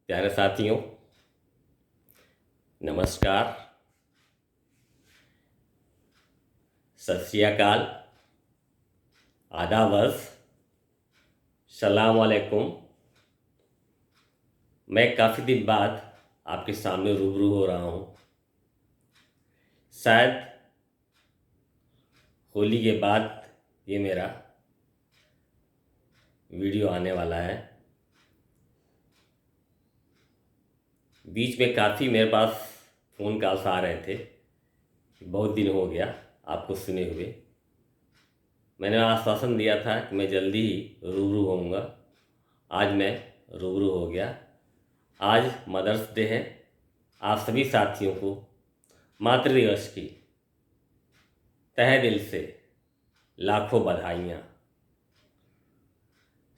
प्यारे साथियों, नमस्कार, सत श्री अकाल, आदाब, सलाम वालेकुम। मैं काफ़ी दिन बाद आपके सामने रूबरू हो रहा हूँ। शायद होली के बाद ये मेरा वीडियो आने वाला है। बीच में काफ़ी मेरे पास फ़ोन कॉल्स आ रहे थे, बहुत दिन हो गया आपको सुने हुए। मैंने आश्वासन दिया था कि मैं जल्दी ही रूबरू होऊंगा। आज मैं रूबरू हो गया। आज मदर्स डे है। आप सभी साथियों को मातृ दिवस की तहे दिल से लाखों बधाइयाँ।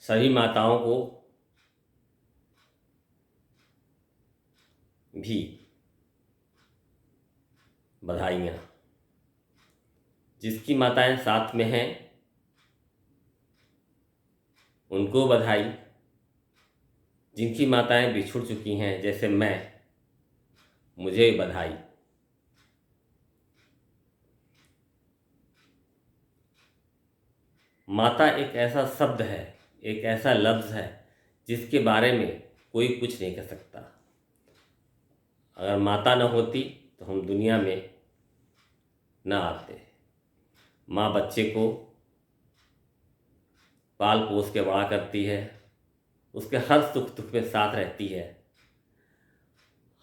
सभी माताओं को भी बधाइयाँ। जिसकी माताएं साथ में हैं उनको बधाई। जिनकी माताएं बिछुड़ चुकी हैं जैसे मैं, मुझे बधाई। माता एक ऐसा शब्द है, एक ऐसा लफ्ज़ है जिसके बारे में कोई कुछ नहीं कह सकता। अगर माता न होती तो हम दुनिया में न आते। माँ बच्चे को पाल पोस के बड़ा करती है, उसके हर सुख दुख में साथ रहती है।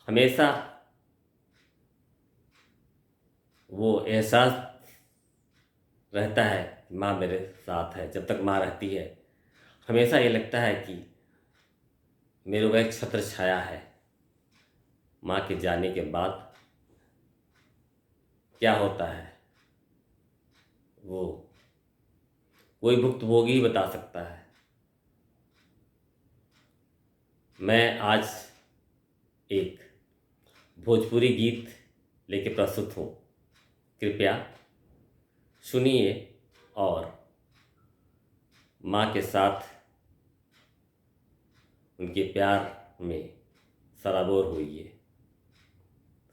हमेशा वो एहसास रहता है कि माँ मेरे साथ है। जब तक माँ रहती है हमेशा ये लगता है कि मेरे को एक छत्र छाया है। माँ के जाने के बाद क्या होता है वो कोई भुक्तभोगी ही बता सकता है। मैं आज एक भोजपुरी गीत लेके प्रस्तुत हूँ। कृपया सुनिए और माँ के साथ उनके प्यार में सराबोर होइए।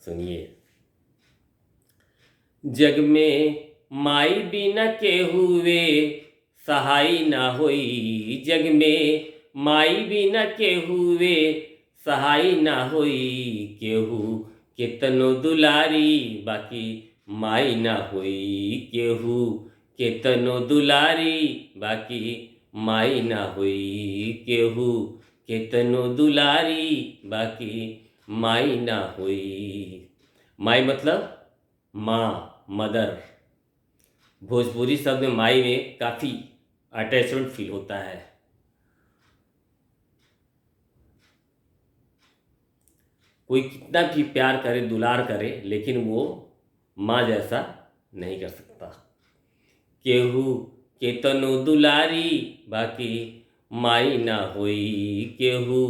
सुनिए। जग में माई बिना के हुए सहाय ना होई। जग में माई बिना के हुए सहाय ना होई। केहू केतनो दुलारी बाकी माई ना होई। केहू केतनो दुलारी बाकी माई ना होई। केहू केतनो दुलारी बाकी माई ना होई। माई मतलब माँ, मदर। भोजपुरी शब्द में माई में काफ़ी अटैचमेंट फील होता है। कोई कितना भी प्यार करे, दुलार करे, लेकिन वो माँ जैसा नहीं कर सकता। केहू केतनो दुलारी बाकी माई ना होई। केहू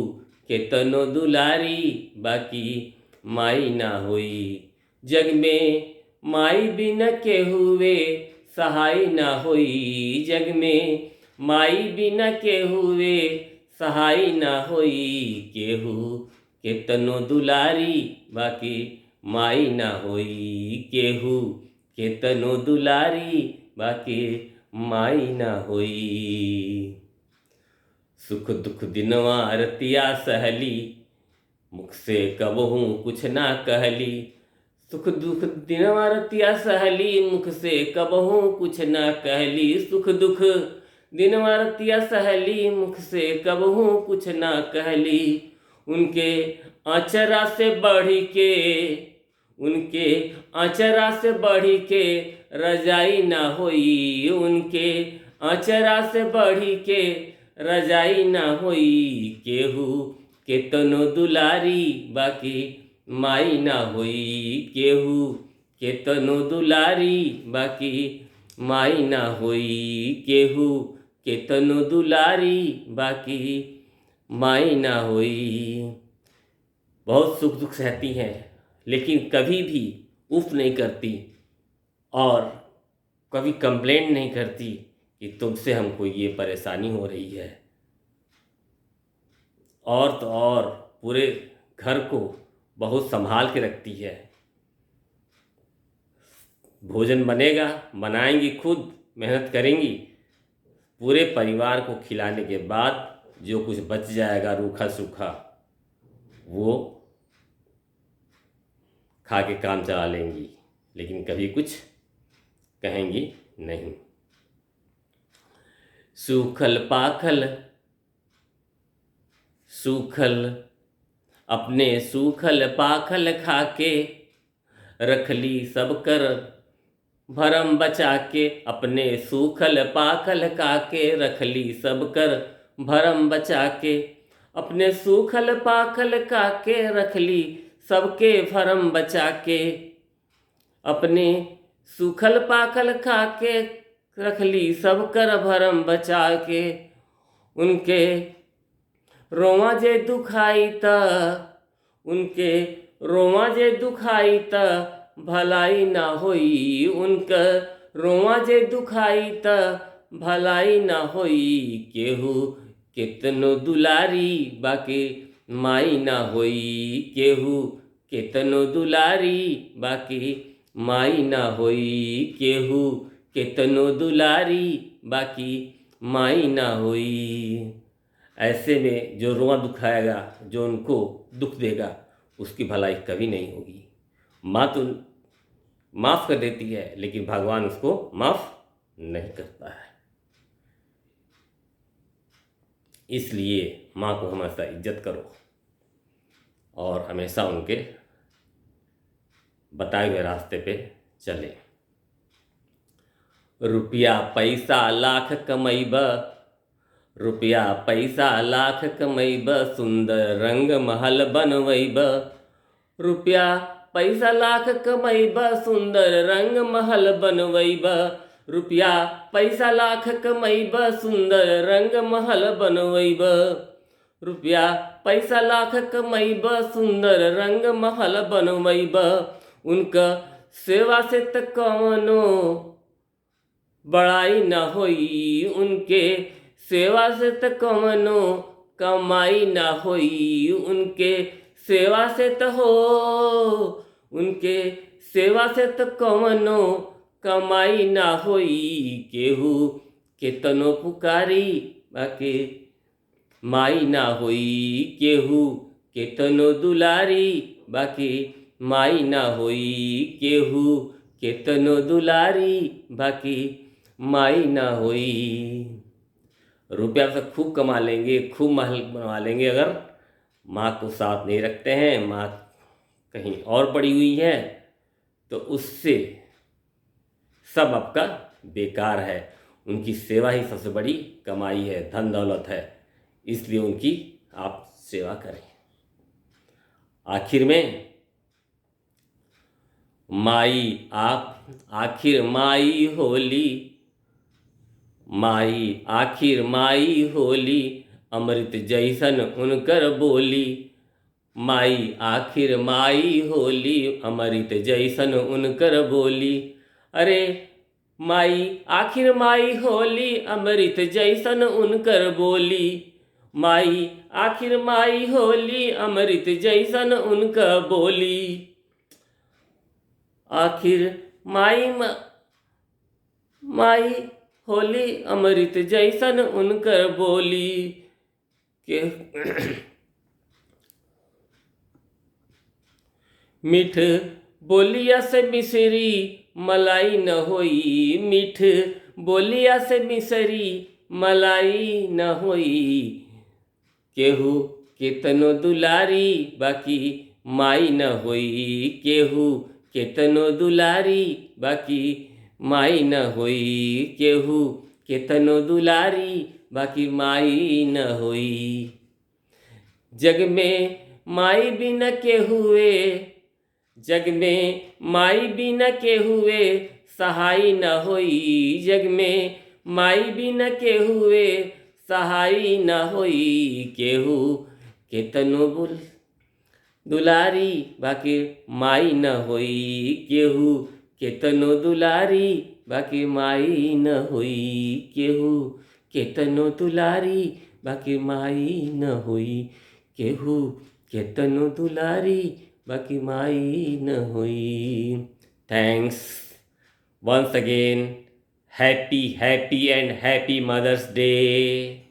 केतनो दुलारी बाकी माई ना होई। जग में माई बिना के हुए सहाय ना होई। जग में माई बिना के हुए सहाय ना होई। केहू केतनो दुलारी बाकी माई ना होई। केहू केतनो दुलारी बाकी माई ना होई। सुख दुख दिनवा रतिया सहली, मुख से कबहू कुछ ना कहली। सुख दुख दिनवा रतिया सहली, मुख से कबहू कुछ ना कहली। सुख दुख दिनवा रतिया सहली, मुख से कबहू कुछ ना कहली। उनके आचरा से बढ़ी के, उनके आचरा से बढ़ी के रजाई ना होई। उनके आचरा से बढ़ी के रजाई ना होई। केहू केतनो दुलारी बाकी माई ना होई। केहू केतनो दुलारी बाकी माई ना होई। केहू केतनो दुलारी बाकी माई ना होई। बहुत सुख दुख सहती हैं लेकिन कभी भी उफ नहीं करती और कभी कंप्लेंट नहीं करती कि तुमसे हमको ये परेशानी हो रही है। और तो और पूरे घर को बहुत संभाल के रखती है। भोजन बनेगा, बनाएंगी खुद, मेहनत करेंगी, पूरे परिवार को खिलाने के बाद जो कुछ बच जाएगा रूखा सूखा वो खा के काम चला लेंगी, लेकिन कभी कुछ कहेंगी नहीं। सूखल पाखल सूखल अपने सूखल पाखल खाके रख ली सब कर भरम बचा के, अपने सूखल पाखल खाके रख ली सब कर भरम बचा के, अपने सूखल पाखल खाके रख ली सबके भरम बचा के, अपने सूखल पाखल खाके रख ली सब कर भरम बचा के, उनके रोवा जे दुखाई त उनके रोवा जे दुखाई त भलाई ना होई, उनका रोवा जे दुखाई त भलाई ना होई, केहू केतनो दुलारी बाकी माई ना होई, केहू केतनो दुलारी बाकी माई ना होई, केहू केतनो दुलारी बाकी माई ना होई। ऐसे में जो रोआ दुखाएगा, जो उनको दुख देगा, उसकी भलाई कभी नहीं होगी। माँ तो माफ़ कर देती है, लेकिन भगवान उसको माफ़ नहीं करता है। इसलिए माँ को हमेशा इज्जत करो और हमेशा उनके बताए हुए रास्ते पे चले। रुपया पैसा लाख कमैब, रुपया पैसा लाख कमैब, सुंदर रंग महल बनवैब, रुपया पैसा लाख कमैब, सुंदर रंग महल बनवैब, रुपया पैसा लाख कमैब, सुंदर रंग महल बनवैब, रुपया पैसा लाख कमैब, सुंदर रंग महल बनवैब, उनका सेवा से त कवनो बड़ाई न होई, उनके सेवा से त कवनो कमाई न होई, उनके सेवा से त हो उनके सेवा से त कवनो कमाई ना होई, केहू केतनो पुकारी बाकी माई ना होई, केहू केतनो दुलारी बाकी माई ना होई, केहू केतनो दुलारी बाकी माई ना होई। रुपया से खूब कमा लेंगे, खूब महल बनवा लेंगे, अगर माँ को साथ नहीं रखते हैं, माँ कहीं और पड़ी हुई है, तो उससे सब आपका बेकार है। उनकी सेवा ही सबसे बड़ी कमाई है, धन दौलत है, इसलिए उनकी आप सेवा करें। आखिर में माई आप आखिर माई होली, माई आखिर माई होली, अमृत जैसन उनकर बोली, माई आखिर माई होली, अमृत जैसन उनकर बोली, अरे माई आखिर माई होली, अमृत जैसन उनकर बोली, माई आखिर माई होली, अमृत जैसन उनका बोली, आखिर माई होली, अमृत जैसन उनकर बोली के मीठ बोलिया से मिसरी मलाई न होई, मीठ बोलिया से मिसरी मलाई न होई, केहू केतनो दुलारी बाकी माई न होई, केहू केतनो दुलारी बाकी माई न होई, केहू केतनो दुलारी बाकी माई न होई। जग में माई बिना के हुए, जग में माई बिना के हुए सहाय न होई, जग में माई बिना के हुए सहाय न होई, केहू केतनो दुलारी बाकी माई न होई, केहू केतनो दुलारी बाकी माई न होई, केहू केतनो दुलारी बाकी माई न होई, केहू केतनो दुलारी बाकी माई न हुई। Thanks once again. Happy and happy Mother's Day.